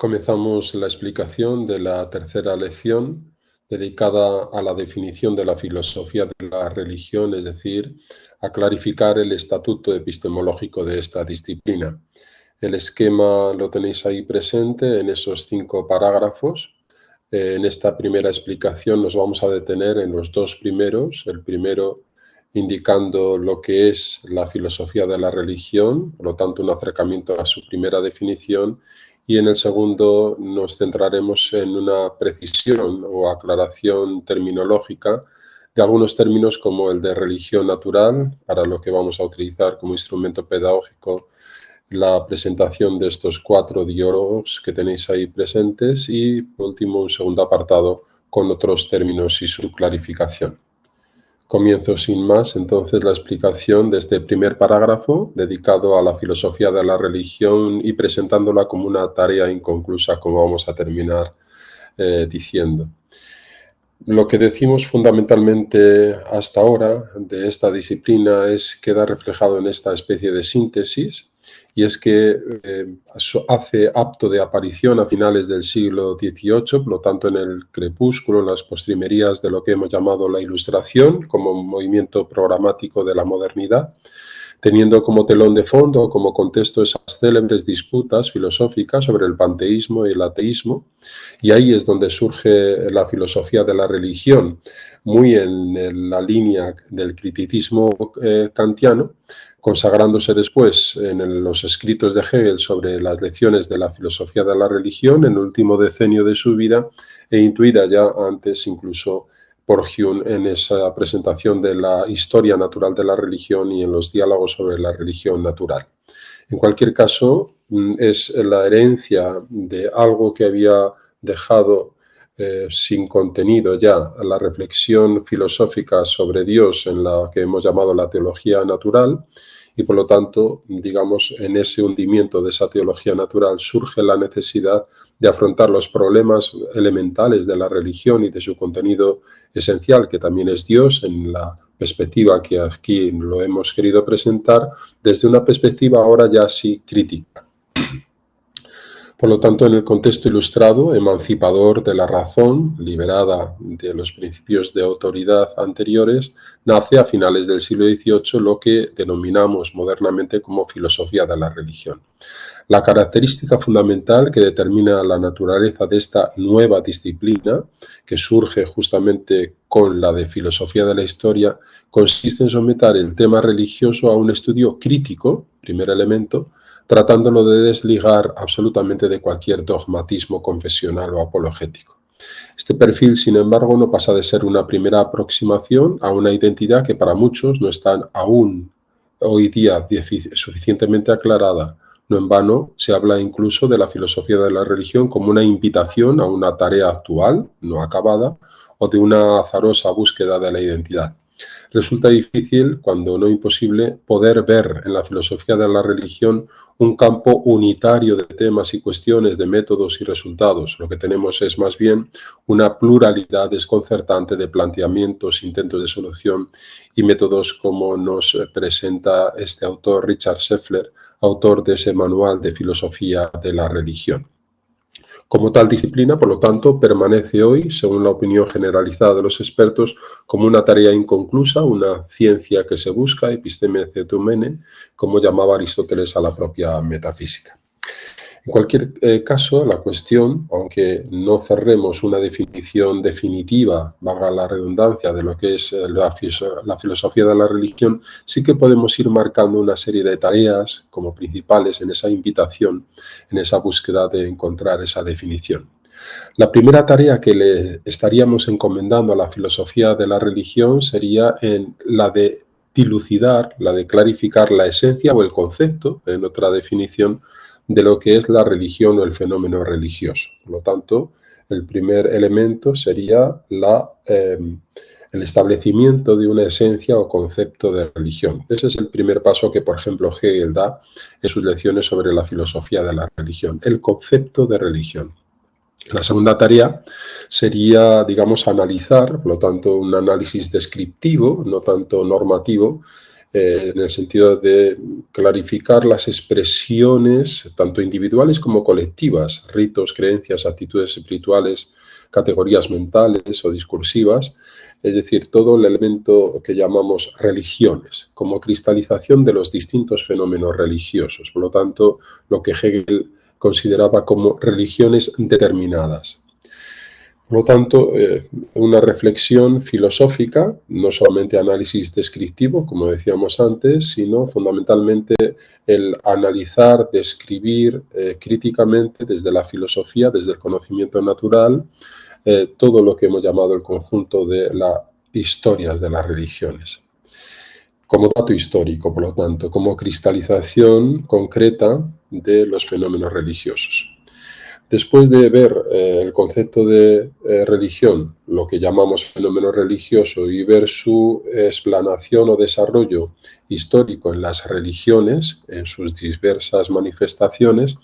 Comenzamos la explicación de la tercera lección dedicada a la definición de la filosofía de la religión, es decir, a clarificar el estatuto epistemológico de esta disciplina. El esquema lo tenéis ahí presente en esos 5 parágrafos. En esta primera explicación nos vamos a detener en los 2 primeros. El primero indicando lo que es la filosofía de la religión, por lo tanto un acercamiento a su primera definición, y en el segundo nos centraremos en una precisión o aclaración terminológica de algunos términos como el de religión natural, para lo que vamos a utilizar como instrumento pedagógico la presentación de estos 4 diálogos que tenéis ahí presentes y, por último, un segundo apartado con otros términos y su clarificación. Comienzo sin más, entonces, la explicación de este primer parágrafo dedicado a la filosofía de la religión y presentándola como una tarea inconclusa, como vamos a terminar diciendo. Lo que decimos fundamentalmente hasta ahora de esta disciplina queda reflejado en esta especie de síntesis, y es que hace acto de aparición a finales del siglo XVIII, por lo tanto en el crepúsculo, en las postrimerías de lo que hemos llamado la Ilustración, como un movimiento programático de la modernidad, teniendo como telón de fondo, como contexto, esas célebres disputas filosóficas sobre el panteísmo y el ateísmo, y ahí es donde surge la filosofía de la religión, muy en la línea del criticismo kantiano, consagrándose después en los escritos de Hegel sobre las lecciones de la filosofía de la religión en el último decenio de su vida e intuida ya antes incluso por Hume en esa presentación de la historia natural de la religión y en los diálogos sobre la religión natural. En cualquier caso, es la herencia de algo que había dejado sin contenido ya la reflexión filosófica sobre Dios en la que hemos llamado la teología natural, y por lo tanto, digamos, en ese hundimiento de esa teología natural surge la necesidad de afrontar los problemas elementales de la religión y de su contenido esencial, que también es Dios, en la perspectiva que aquí lo hemos querido presentar, desde una perspectiva ahora ya sí crítica. Por lo tanto, en el contexto ilustrado, emancipador de la razón, liberada de los principios de autoridad anteriores, nace a finales del siglo XVIII lo que denominamos modernamente como filosofía de la religión. La característica fundamental que determina la naturaleza de esta nueva disciplina, que surge justamente con la de filosofía de la historia, consiste en someter el tema religioso a un estudio crítico, primer elemento, tratándolo de desligar absolutamente de cualquier dogmatismo confesional o apologético. Este perfil, sin embargo, no pasa de ser una primera aproximación a una identidad que para muchos no está aún hoy día suficientemente aclarada. No en vano se habla incluso de la filosofía de la religión como una invitación a una tarea actual, no acabada, o de una azarosa búsqueda de la identidad. Resulta difícil, cuando no imposible, poder ver en la filosofía de la religión un campo unitario de temas y cuestiones, de métodos y resultados. Lo que tenemos es más bien una pluralidad desconcertante de planteamientos, intentos de solución y métodos, como nos presenta este autor, Richard Scheffler, autor de ese manual de filosofía de la religión. Como tal disciplina, por lo tanto, permanece hoy, según la opinión generalizada de los expertos, como una tarea inconclusa, una ciencia que se busca, episteme cetumene, como llamaba Aristóteles a la propia metafísica. En cualquier caso, la cuestión, aunque no cerremos una definición definitiva, valga la redundancia, de lo que es la filosofía de la religión, sí que podemos ir marcando una serie de tareas como principales en esa invitación, en esa búsqueda de encontrar esa definición. La primera tarea que le estaríamos encomendando a la filosofía de la religión sería la de dilucidar, la de clarificar la esencia o el concepto, en otra definición, de lo que es la religión o el fenómeno religioso. Por lo tanto, el primer elemento sería el establecimiento de una esencia o concepto de religión. Ese es el primer paso que, por ejemplo, Hegel da en sus lecciones sobre la filosofía de la religión, el concepto de religión. La segunda tarea sería, digamos, analizar, por lo tanto, un análisis descriptivo, no tanto normativo, en el sentido de clarificar las expresiones, tanto individuales como colectivas, ritos, creencias, actitudes espirituales, categorías mentales o discursivas, es decir, todo el elemento que llamamos religiones, como cristalización de los distintos fenómenos religiosos. Por lo tanto, lo que Hegel consideraba como religiones determinadas. Por lo tanto, una reflexión filosófica, no solamente análisis descriptivo, como decíamos antes, sino fundamentalmente el analizar, describir críticamente desde la filosofía, desde el conocimiento natural, todo lo que hemos llamado el conjunto de las historias de las religiones. Como dato histórico, por lo tanto, como cristalización concreta de los fenómenos religiosos. Después de ver el concepto de religión, lo que llamamos fenómeno religioso, y ver su explanación o desarrollo histórico en las religiones, en sus diversas manifestaciones,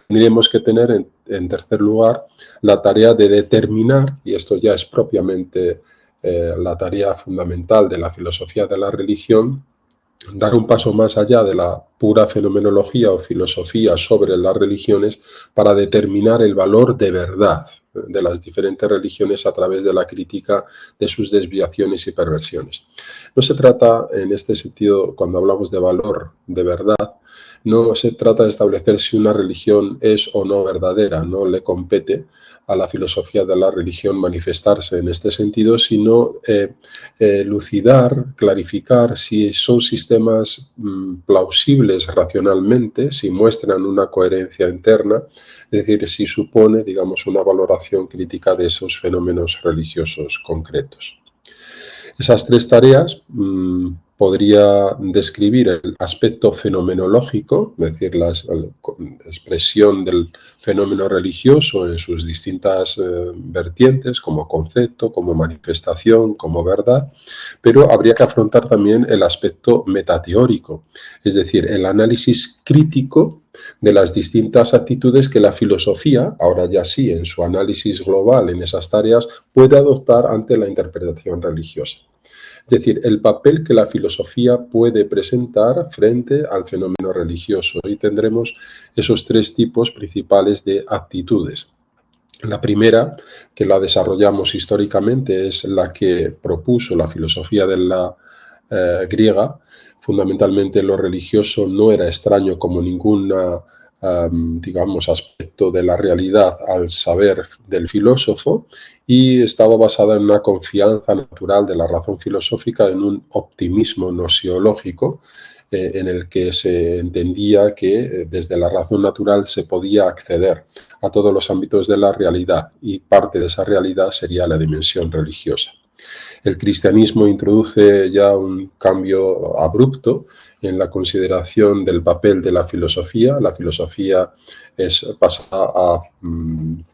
tendríamos que tener en tercer lugar la tarea de determinar, y esto ya es propiamente la tarea fundamental de la filosofía de la religión, dar un paso más allá de la pura fenomenología o filosofía sobre las religiones para determinar el valor de verdad de las diferentes religiones a través de la crítica de sus desviaciones y perversiones. No se trata, en este sentido, cuando hablamos de valor de verdad, no se trata de establecer si una religión es o no verdadera, no le compete a la filosofía de la religión manifestarse en este sentido, sino lucidar, clarificar si son sistemas plausibles racionalmente, si muestran una coherencia interna, es decir, si supone, digamos, una valoración crítica de esos fenómenos religiosos concretos. Esas tres tareas podría describir el aspecto fenomenológico, es decir, la expresión del fenómeno religioso en sus distintas vertientes, como concepto, como manifestación, como verdad, pero habría que afrontar también el aspecto metateórico, es decir, el análisis crítico de las distintas actitudes que la filosofía, ahora ya sí, en su análisis global en esas tareas, puede adoptar ante la interpretación religiosa. Es decir, el papel que la filosofía puede presentar frente al fenómeno religioso. Y tendremos esos tres tipos principales de actitudes. La primera, que la desarrollamos históricamente, es la que propuso la filosofía de la griega. Fundamentalmente lo religioso no era extraño como ninguna digamos, aspecto de la realidad al saber del filósofo, y estaba basada en una confianza natural de la razón filosófica, en un optimismo nosiológico, en el que se entendía que desde la razón natural se podía acceder a todos los ámbitos de la realidad, y parte de esa realidad sería la dimensión religiosa. El cristianismo introduce ya un cambio abrupto en la consideración del papel de la filosofía. La filosofía pasa a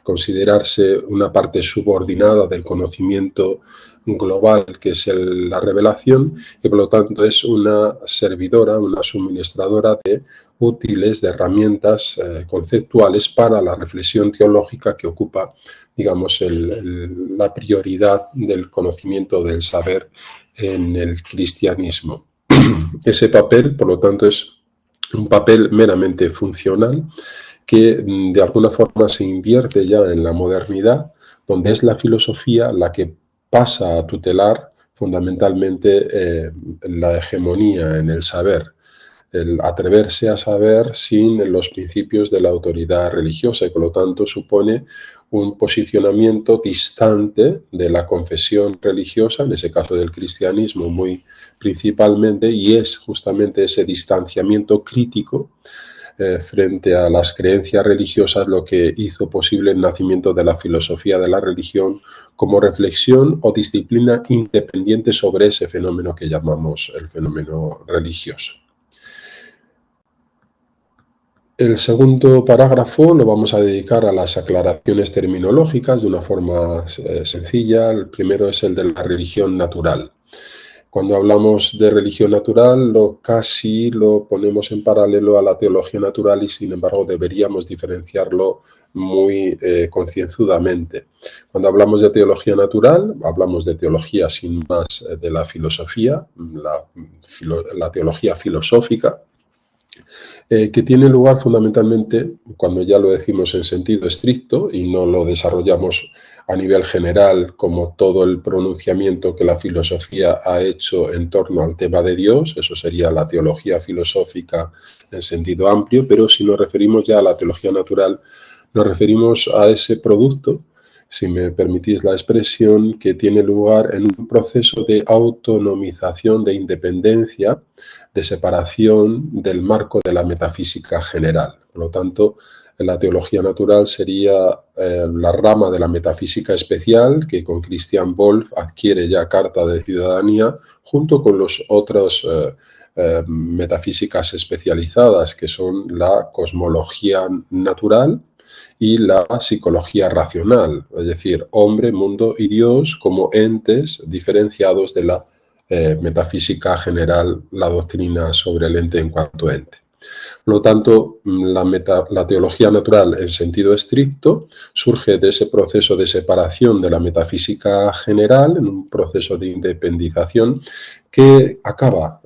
considerarse una parte subordinada del conocimiento global, que es la revelación, y por lo tanto es una servidora, una suministradora de útiles, de herramientas conceptuales para la reflexión teológica que ocupa, digamos, la prioridad del conocimiento del saber en el cristianismo. Ese papel, por lo tanto, es un papel meramente funcional que de alguna forma se invierte ya en la modernidad, donde es la filosofía la que pasa a tutelar fundamentalmente la hegemonía en el saber, el atreverse a saber sin los principios de la autoridad religiosa, y por lo tanto supone un posicionamiento distante de la confesión religiosa, en ese caso del cristianismo muy principalmente, y es justamente ese distanciamiento crítico frente a las creencias religiosas lo que hizo posible el nacimiento de la filosofía de la religión como reflexión o disciplina independiente sobre ese fenómeno que llamamos el fenómeno religioso. El segundo parágrafo lo vamos a dedicar a las aclaraciones terminológicas de una forma sencilla. El primero es el de la religión natural. Cuando hablamos de religión natural, casi lo ponemos en paralelo a la teología natural y, sin embargo, deberíamos diferenciarlo muy concienzudamente. Cuando hablamos de teología natural, hablamos de teología sin más de la filosofía, la teología filosófica, que tiene lugar fundamentalmente, cuando ya lo decimos en sentido estricto y no lo desarrollamos a nivel general como todo el pronunciamiento que la filosofía ha hecho en torno al tema de Dios, eso sería la teología filosófica en sentido amplio, pero si nos referimos ya a la teología natural, nos referimos a ese producto, si me permitís la expresión, que tiene lugar en un proceso de autonomización, de independencia, de separación del marco de la metafísica general. Por lo tanto, la teología natural sería la rama de la metafísica especial que con Christian Wolff adquiere ya carta de ciudadanía junto con las otras metafísicas especializadas que son la cosmología natural y la psicología racional, es decir, hombre, mundo y Dios como entes diferenciados de la metafísica general, la doctrina sobre el ente en cuanto ente. Por lo tanto, la teología natural en sentido estricto surge de ese proceso de separación de la metafísica general, en un proceso de independización que acaba,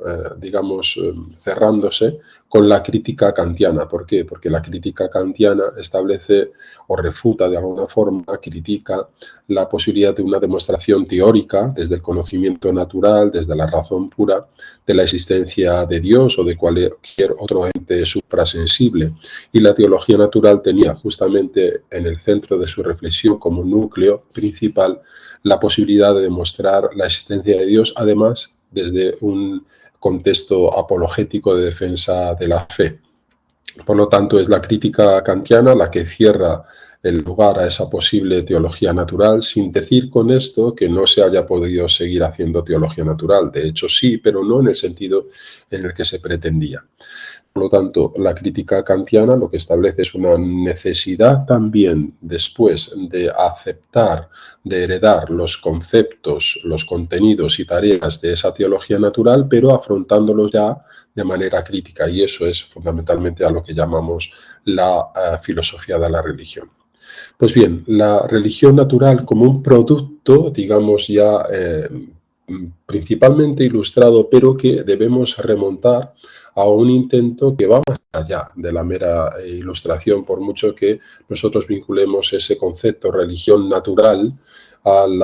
cerrándose con la crítica kantiana. ¿Por qué? Porque la crítica kantiana establece o refuta de alguna forma, critica la posibilidad de una demostración teórica desde el conocimiento natural, desde la razón pura, de la existencia de Dios o de cualquier otro ente suprasensible. Y la teología natural tenía justamente en el centro de su reflexión como núcleo principal la posibilidad de demostrar la existencia de Dios, además desde un contexto apologético de defensa de la fe. Por lo tanto, es la crítica kantiana la que cierra el lugar a esa posible teología natural, sin decir con esto que no se haya podido seguir haciendo teología natural. De hecho, sí, pero no en el sentido en el que se pretendía. Por lo tanto, la crítica kantiana lo que establece es una necesidad también después de aceptar, de heredar los conceptos, los contenidos y tareas de esa teología natural, pero afrontándolos ya de manera crítica. Y eso es fundamentalmente a lo que llamamos la filosofía de la religión. Pues bien, la religión natural como un producto, digamos ya principalmente ilustrado, pero que debemos remontar a un intento que va más allá de la mera ilustración, por mucho que nosotros vinculemos ese concepto religión natural al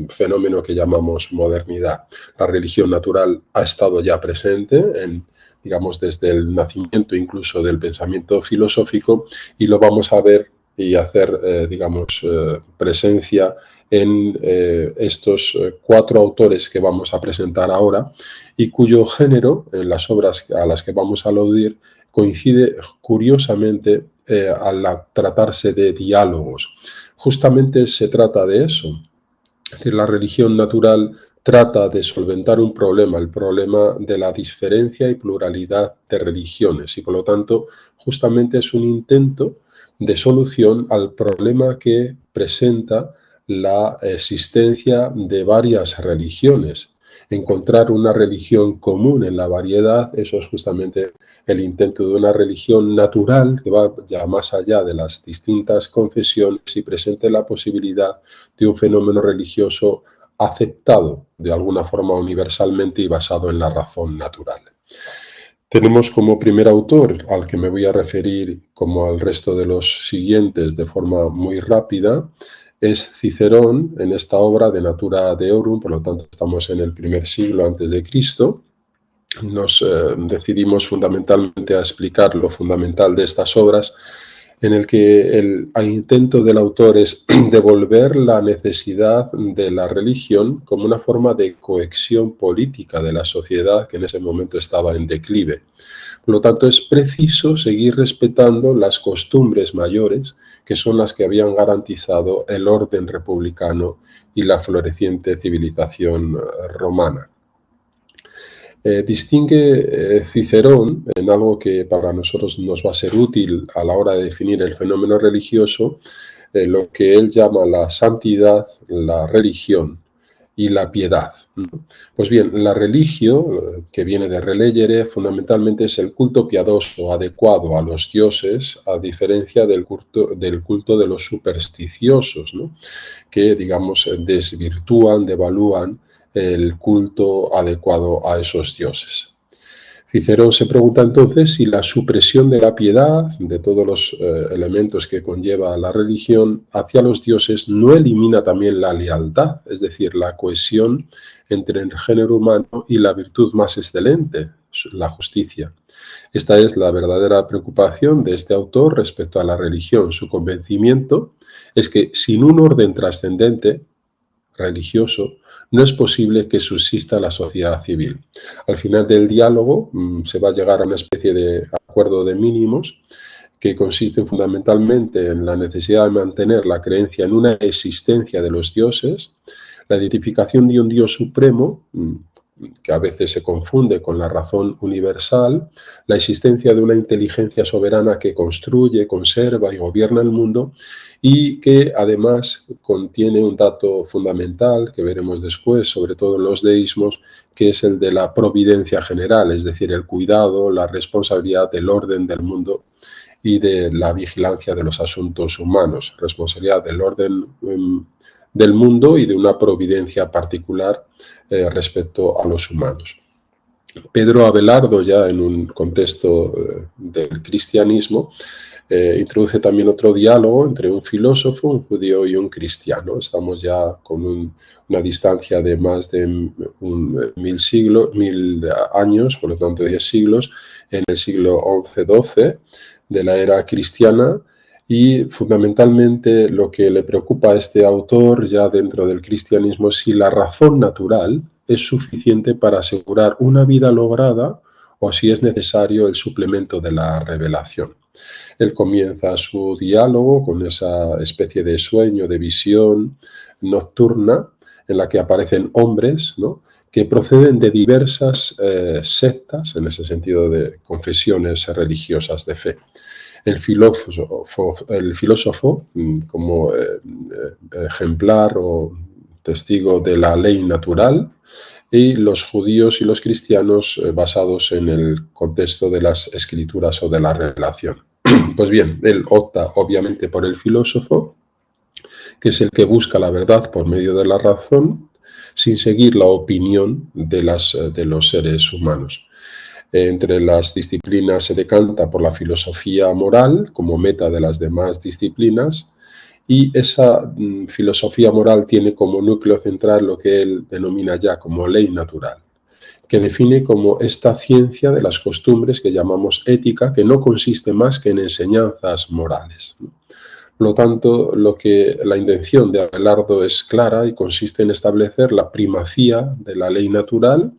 fenómeno que llamamos modernidad. La religión natural ha estado ya presente digamos, desde el nacimiento incluso del pensamiento filosófico, y lo vamos a ver y hacer, presencia en estos cuatro autores que vamos a presentar ahora y cuyo género, en las obras a las que vamos a aludir, coincide curiosamente al tratarse de diálogos. Justamente se trata de eso. Es decir, la religión natural trata de solventar un problema, el problema de la diferencia y pluralidad de religiones, y por lo tanto justamente es un intento de solución al problema que presenta la existencia de varias religiones. Encontrar una religión común en la variedad, eso es justamente el intento de una religión natural que va ya más allá de las distintas confesiones y presente la posibilidad de un fenómeno religioso aceptado de alguna forma universalmente y basado en la razón natural. Tenemos como primer autor, al que me voy a referir como al resto de los siguientes de forma muy rápida, es Cicerón en esta obra de Natura Deorum, por lo tanto estamos en el primer siglo antes de Cristo. Nos decidimos fundamentalmente a explicar lo fundamental de estas obras, en el que el intento del autor es devolver la necesidad de la religión como una forma de cohesión política de la sociedad que en ese momento estaba en declive. Por lo tanto, es preciso seguir respetando las costumbres mayores, que son las que habían garantizado el orden republicano y la floreciente civilización romana. Distingue Cicerón en algo que para nosotros nos va a ser útil a la hora de definir el fenómeno religioso, lo que él llama la santidad, la religión y la piedad, ¿no? Pues bien, la religio, que viene de relegere, fundamentalmente es el culto piadoso adecuado a los dioses, a diferencia del culto de los supersticiosos, ¿no? Que, digamos, desvirtúan, devalúan el culto adecuado a esos dioses. Cicerón se pregunta entonces si la supresión de la piedad, de todos los elementos que conlleva la religión, hacia los dioses no elimina también la lealtad, es decir, la cohesión entre el género humano y la virtud más excelente, la justicia. Esta es la verdadera preocupación de este autor respecto a la religión. Su convencimiento es que sin un orden trascendente, religioso, no es posible que subsista la sociedad civil. Al final del diálogo se va a llegar a una especie de acuerdo de mínimos que consisten fundamentalmente en la necesidad de mantener la creencia en una existencia de los dioses, la identificación de un Dios supremo, que a veces se confunde con la razón universal, la existencia de una inteligencia soberana que construye, conserva y gobierna el mundo, y que además contiene un dato fundamental que veremos después, sobre todo en los deísmos, que es el de la providencia general, es decir, el cuidado, la responsabilidad del orden del mundo y de la vigilancia de los asuntos humanos, responsabilidad del orden del mundo y de una providencia particular respecto a los humanos. Pedro Abelardo, ya en un contexto del cristianismo, introduce también otro diálogo entre un filósofo, un judío y un cristiano. Estamos ya con una distancia de más de 1000 años, por lo tanto 10 siglos, en el siglo XI-XII de la era cristiana, y fundamentalmente lo que le preocupa a este autor ya dentro del cristianismo es si la razón natural es suficiente para asegurar una vida lograda o si es necesario el suplemento de la revelación. Él comienza su diálogo con esa especie de sueño, de visión nocturna en la que aparecen hombres, ¿no?, que proceden de diversas sectas, en ese sentido de confesiones religiosas de fe. El filósofo como ejemplar o testigo de la ley natural, y los judíos y los cristianos basados en el contexto de las escrituras o de la revelación. Pues bien, él opta obviamente por el filósofo, que es el que busca la verdad por medio de la razón, sin seguir la opinión de los seres humanos. Entre las disciplinas se decanta por la filosofía moral como meta de las demás disciplinas, y esa filosofía moral tiene como núcleo central lo que él denomina ya como ley natural, que define como esta ciencia de las costumbres que llamamos ética, que no consiste más que en enseñanzas morales. Por lo tanto, la intención de Abelardo es clara y consiste en establecer la primacía de la ley natural,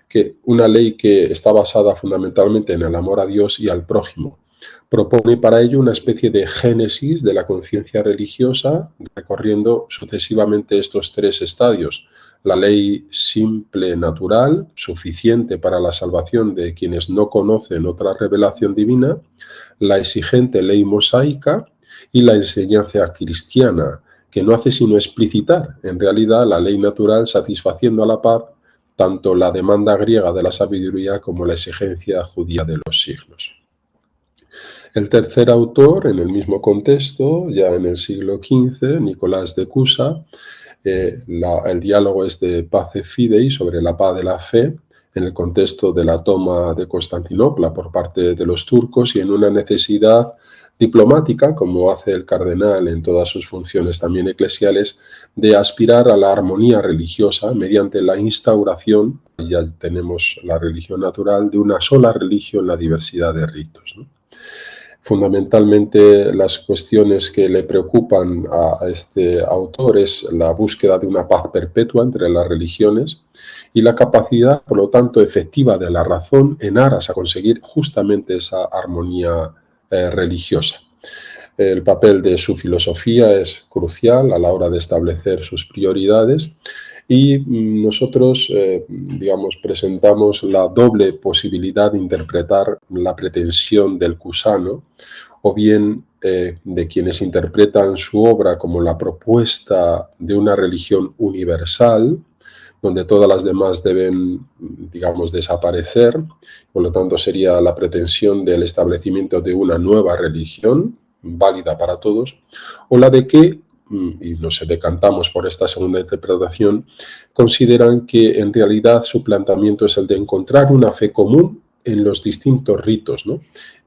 que una ley que está basada fundamentalmente en el amor a Dios y al prójimo. Propone para ello una especie de génesis de la conciencia religiosa, recorriendo sucesivamente estos tres estadios: la ley simple natural, suficiente para la salvación de quienes no conocen otra revelación divina; la exigente ley mosaica; y la enseñanza cristiana, que no hace sino explicitar en realidad la ley natural, satisfaciendo a la par tanto la demanda griega de la sabiduría como la exigencia judía de los siglos. El tercer autor, en el mismo contexto, ya en el siglo XV, Nicolás de Cusa, el diálogo es de Pace Fidei, sobre la paz de la fe, en el contexto de la toma de Constantinopla por parte de los turcos y en una necesidad diplomática, como hace el cardenal en todas sus funciones también eclesiales, de aspirar a la armonía religiosa mediante la instauración, ya tenemos la religión natural, de una sola religión en la diversidad de ritos, ¿no? Fundamentalmente las cuestiones que le preocupan a este autor es la búsqueda de una paz perpetua entre las religiones y la capacidad, por lo tanto, efectiva de la razón en aras a conseguir justamente esa armonía religiosa. El papel de su filosofía es crucial a la hora de establecer sus prioridades, y nosotros, presentamos la doble posibilidad de interpretar la pretensión del cusano, o bien de quienes interpretan su obra como la propuesta de una religión universal, donde todas las demás deben, digamos, desaparecer. Por lo tanto, sería la pretensión del establecimiento de una nueva religión, válida para todos, o la de que, y nos decantamos por esta segunda interpretación, consideran que en realidad su planteamiento es el de encontrar una fe común en los distintos ritos, ¿no?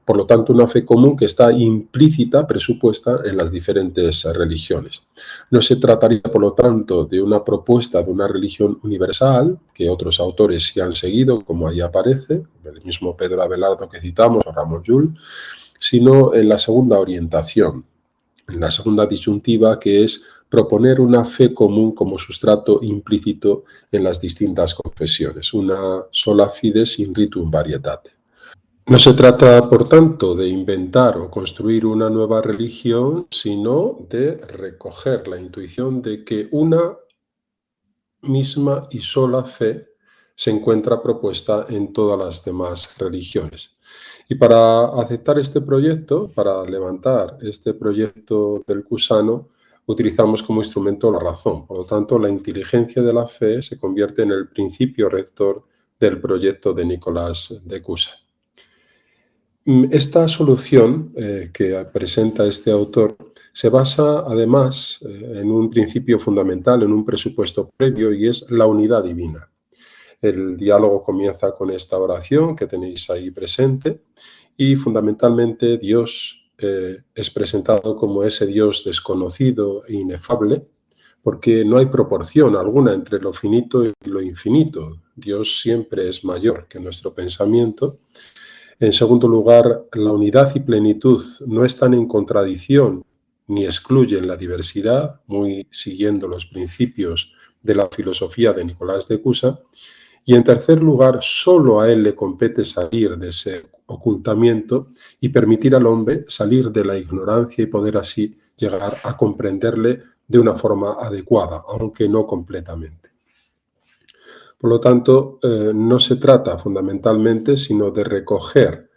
Por lo tanto, una fe común que está implícita, presupuesta en las diferentes religiones. No se trataría, por lo tanto, de una propuesta de una religión universal, que otros autores sí han seguido, como ahí aparece, el mismo Pedro Abelardo que citamos, o Ramón Llull, sino en la segunda orientación, en la segunda disyuntiva, que es proponer una fe común como sustrato implícito en las distintas confesiones, una sola fides in ritum varietate. No se trata, por tanto, de inventar o construir una nueva religión, sino de recoger la intuición de que una misma y sola fe se encuentra propuesta en todas las demás religiones. Y para aceptar este proyecto, para levantar este proyecto del Cusano, utilizamos como instrumento la razón. Por lo tanto, la inteligencia de la fe se convierte en el principio rector del proyecto de Nicolás de Cusa. Esta solución que presenta este autor se basa además en un principio fundamental, en un presupuesto previo, y es la unidad divina. El diálogo comienza con esta oración que tenéis ahí presente y fundamentalmente Dios es presentado como ese Dios desconocido e inefable, porque no hay proporción alguna entre lo finito y lo infinito. Dios siempre es mayor que nuestro pensamiento. En segundo lugar, la unidad y plenitud no están en contradicción ni excluyen la diversidad, muy siguiendo los principios de la filosofía de Nicolás de Cusa. Y en tercer lugar, solo a él le compete salir de ese ocultamiento y permitir al hombre salir de la ignorancia y poder así llegar a comprenderle de una forma adecuada, aunque no completamente. Por lo tanto, no se trata fundamentalmente sino de recoger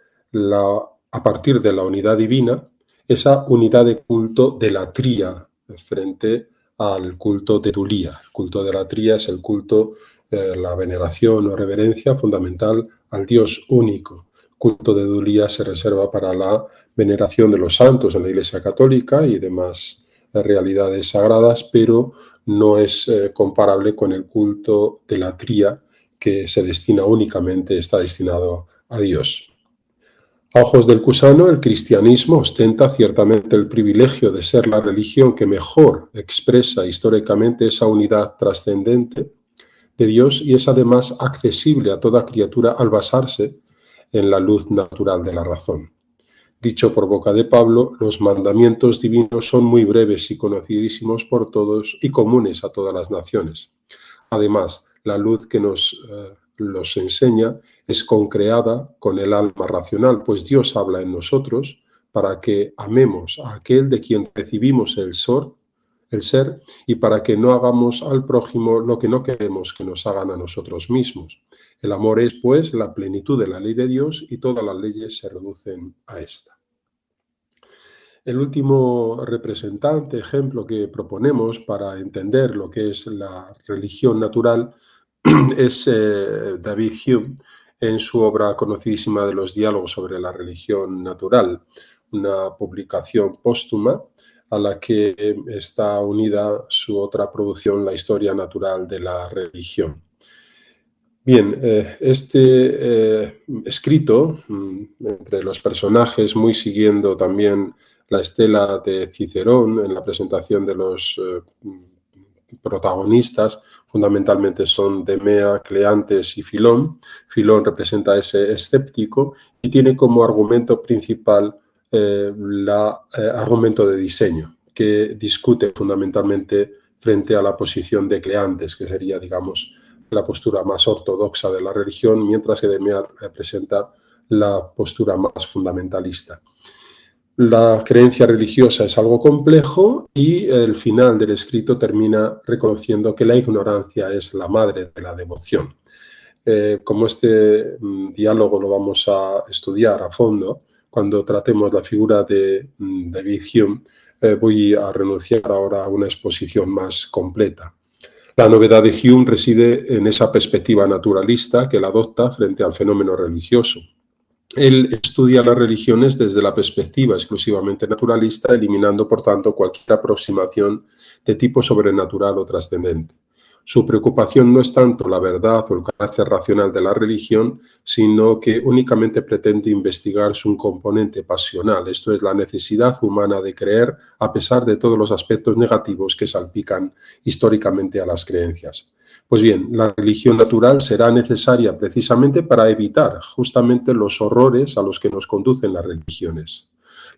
a partir de la unidad divina esa unidad de culto de la tría frente al culto de Tulía. El culto de la tría es el culto, la veneración o reverencia fundamental al Dios único. El culto de Tulía se reserva para la veneración de los santos en la Iglesia Católica y demás realidades sagradas, pero no es comparable con el culto de la tría que se destina únicamente, está destinado a Dios. A ojos del Cusano, el cristianismo ostenta ciertamente el privilegio de ser la religión que mejor expresa históricamente esa unidad trascendente de Dios y es además accesible a toda criatura al basarse en la luz natural de la razón. Dicho por boca de Pablo, los mandamientos divinos son muy breves y conocidísimos por todos y comunes a todas las naciones. Además, la luz que nos los enseña es concreada con el alma racional, pues Dios habla en nosotros para que amemos a aquel de quien recibimos el ser y para que no hagamos al prójimo lo que no queremos que nos hagan a nosotros mismos. El amor es, pues, la plenitud de la ley de Dios y todas las leyes se reducen a esta. El último representante, ejemplo que proponemos para entender lo que es la religión natural es David Hume en su obra conocidísima de los diálogos sobre la religión natural, una publicación póstuma a la que está unida su otra producción, La historia natural de la religión. Bien, este escrito, entre los personajes, muy siguiendo también la estela de Cicerón en la presentación de los protagonistas, fundamentalmente son Demea, Cleantes y Filón. Filón representa a ese escéptico y tiene como argumento principal el argumento de diseño, que discute fundamentalmente frente a la posición de Cleantes, que sería, digamos, la postura más ortodoxa de la religión, mientras que Demea representa la postura más fundamentalista. La creencia religiosa es algo complejo y el final del escrito termina reconociendo que la ignorancia es la madre de la devoción. Como este diálogo lo vamos a estudiar a fondo, cuando tratemos la figura de David Hume, voy a renunciar ahora a una exposición más completa. La novedad de Hume reside en esa perspectiva naturalista que él adopta frente al fenómeno religioso. Él estudia las religiones desde la perspectiva exclusivamente naturalista, eliminando, por tanto, cualquier aproximación de tipo sobrenatural o trascendente. Su preocupación no es tanto la verdad o el carácter racional de la religión, sino que únicamente pretende investigar su componente pasional, esto es, la necesidad humana de creer a pesar de todos los aspectos negativos que salpican históricamente a las creencias. Pues bien, la religión natural será necesaria precisamente para evitar justamente los horrores a los que nos conducen las religiones.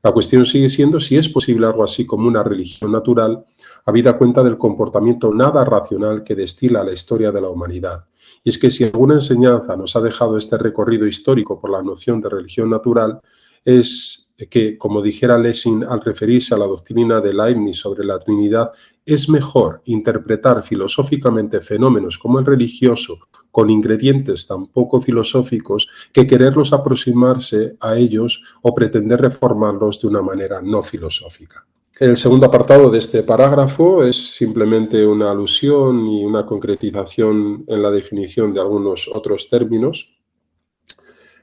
La cuestión sigue siendo si es posible algo así como una religión natural, habida cuenta del comportamiento nada racional que destila la historia de la humanidad. Y es que si alguna enseñanza nos ha dejado este recorrido histórico por la noción de religión natural, es que, como dijera Lessing al referirse a la doctrina de Leibniz sobre la Trinidad, es mejor interpretar filosóficamente fenómenos como el religioso con ingredientes tan poco filosóficos que quererlos aproximarse a ellos o pretender reformarlos de una manera no filosófica. El segundo apartado de este parágrafo es simplemente una alusión y una concretización en la definición de algunos otros términos.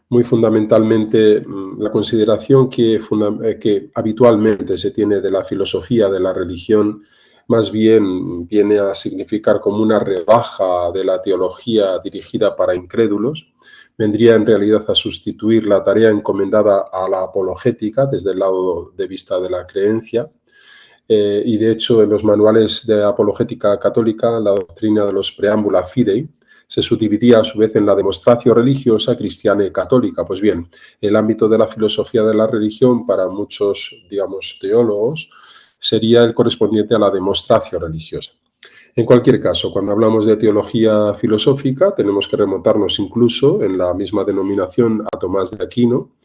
Muy fundamentalmente, la consideración que habitualmente se tiene de la filosofía de la religión más bien viene a significar como una rebaja de la teología dirigida para incrédulos. Vendría en realidad a sustituir la tarea encomendada a la apologética desde el lado de vista de la creencia. Y de hecho, en los manuales de apologética católica, la doctrina de los preámbula fidei se subdividía a su vez en la demonstratio religiosa, cristiana y católica. Pues bien, el ámbito de la filosofía de la religión para muchos, digamos, teólogos sería el correspondiente a la demonstratio religiosa. En cualquier caso, cuando hablamos de teología filosófica, tenemos que remontarnos incluso en la misma denominación a Tomás de Aquino,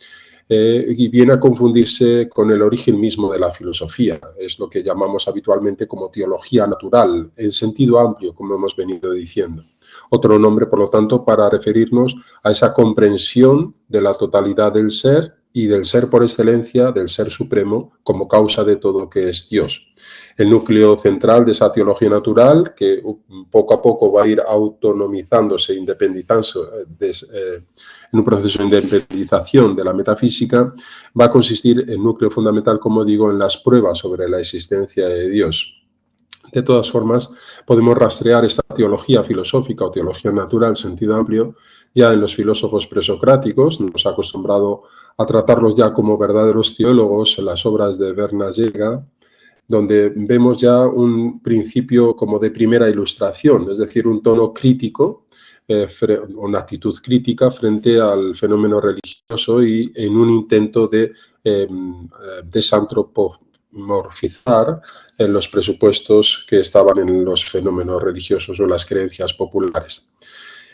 y viene a confundirse con el origen mismo de la filosofía. Es lo que llamamos habitualmente como teología natural, en sentido amplio, como hemos venido diciendo. Otro nombre, por lo tanto, para referirnos a esa comprensión de la totalidad del ser y del ser por excelencia, del ser supremo, como causa de todo que es Dios. El núcleo central de esa teología natural, que poco a poco va a ir autonomizándose, independizándose en un proceso de independización de la metafísica, va a consistir en núcleo fundamental, como digo, en las pruebas sobre la existencia de Dios. De todas formas, podemos rastrear esta teología filosófica o teología natural en sentido amplio ya en los filósofos presocráticos. Nos ha acostumbrado a tratarlos ya como verdaderos teólogos en las obras de Bernard Jäger, donde vemos ya un principio como de primera ilustración, es decir, un tono crítico, una actitud crítica frente al fenómeno religioso y en un intento de desantropomorfizar en los presupuestos que estaban en los fenómenos religiosos o las creencias populares.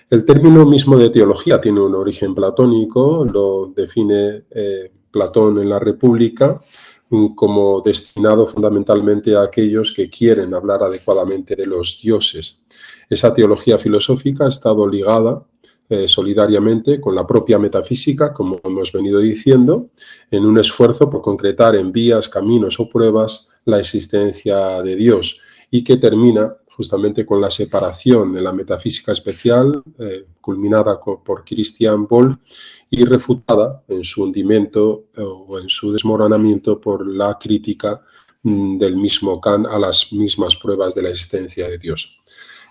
El término mismo de teología tiene un origen platónico, lo define Platón en la República como destinado fundamentalmente a aquellos que quieren hablar adecuadamente de los dioses. Esa teología filosófica ha estado ligada solidariamente con la propia metafísica, como hemos venido diciendo, en un esfuerzo por concretar en vías, caminos o pruebas la existencia de Dios, y que termina justamente con la separación en la metafísica especial, culminada por Christian Wolff y refutada en su hundimiento o en su desmoronamiento por la crítica del mismo Kant a las mismas pruebas de la existencia de Dios.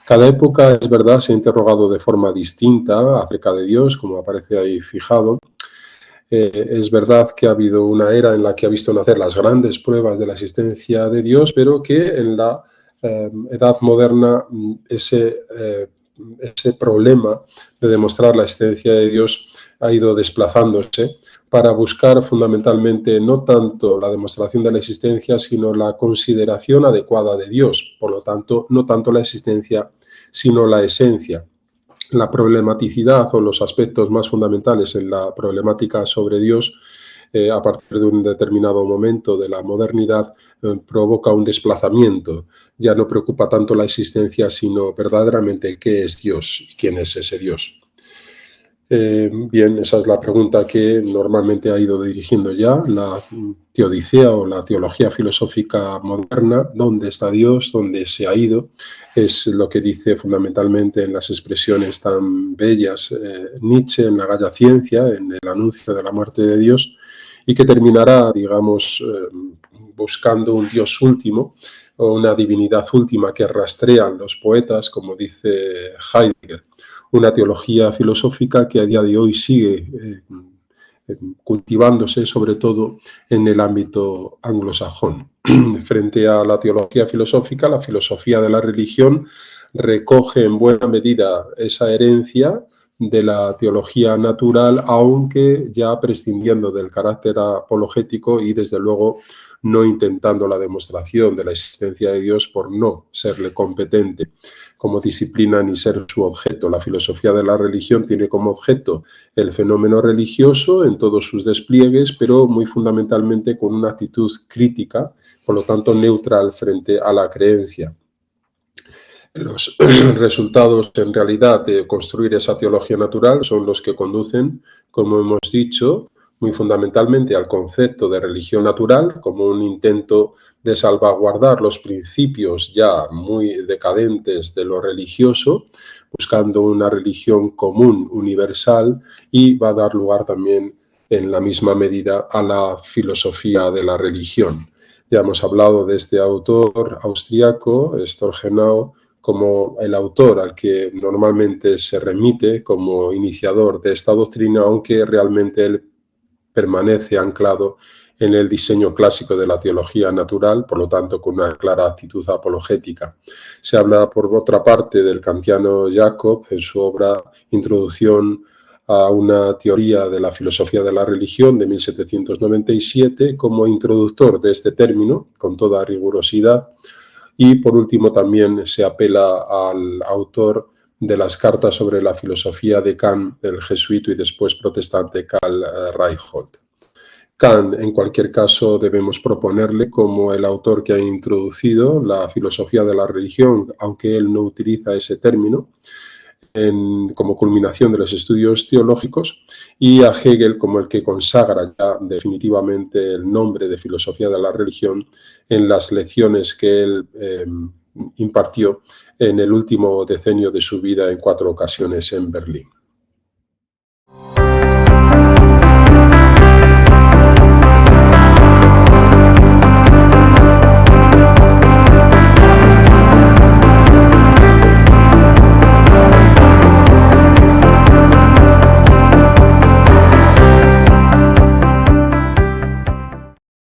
Cada época, es verdad, se ha interrogado de forma distinta acerca de Dios, como aparece ahí fijado. Es verdad que ha habido una era en la que ha visto nacer las grandes pruebas de la existencia de Dios, pero que en la edad moderna ese problema de demostrar la existencia de Dios ha ido desplazándose para buscar fundamentalmente no tanto la demostración de la existencia, sino la consideración adecuada de Dios. Por lo tanto, no tanto la existencia, sino la esencia. La problematicidad o los aspectos más fundamentales en la problemática sobre Dios a partir de un determinado momento de la modernidad provoca un desplazamiento. Ya no preocupa tanto la existencia, sino verdaderamente qué es Dios y quién es ese Dios. Bien, esa es la pregunta que normalmente ha ido dirigiendo ya la teodicea o la teología filosófica moderna. ¿Dónde está Dios? ¿Dónde se ha ido? Es lo que dice fundamentalmente en las expresiones tan bellas Nietzsche en La Galla Ciencia, en el anuncio de la muerte de Dios, y que terminará, digamos, buscando un Dios último o una divinidad última que rastrean los poetas, como dice Heidegger. Una teología filosófica que a día de hoy sigue cultivándose sobre todo en el ámbito anglosajón. Frente a la teología filosófica, la filosofía de la religión recoge en buena medida esa herencia de la teología natural, aunque ya prescindiendo del carácter apologético y desde luego no intentando la demostración de la existencia de Dios por no serle competente como disciplina ni ser su objeto. La filosofía de la religión tiene como objeto el fenómeno religioso en todos sus despliegues, pero muy fundamentalmente con una actitud crítica, por lo tanto neutral frente a la creencia. Los resultados en realidad de construir esa teología natural son los que conducen, como hemos dicho, muy fundamentalmente al concepto de religión natural como un intento de salvaguardar los principios ya muy decadentes de lo religioso, buscando una religión común, universal, y va a dar lugar también en la misma medida a la filosofía de la religión. Ya hemos hablado de este autor austriaco, Sturgenau, como el autor al que normalmente se remite como iniciador de esta doctrina, aunque realmente él permanece anclado en el diseño clásico de la teología natural, por lo tanto con una clara actitud apologética. Se habla, por otra parte, del kantiano Jacob en su obra Introducción a una teoría de la filosofía de la religión de 1797 como introductor de este término, con toda rigurosidad. Y por último también se apela al autor de las cartas sobre la filosofía de Kant, el jesuita y después protestante Karl Reichhold. Kant, en cualquier caso, debemos proponerle como el autor que ha introducido la filosofía de la religión, aunque él no utiliza ese término, como culminación de los estudios teológicos, y a Hegel como el que consagra ya definitivamente el nombre de filosofía de la religión en las lecciones que él impartió en el último decenio de su vida en 4 ocasiones en Berlín.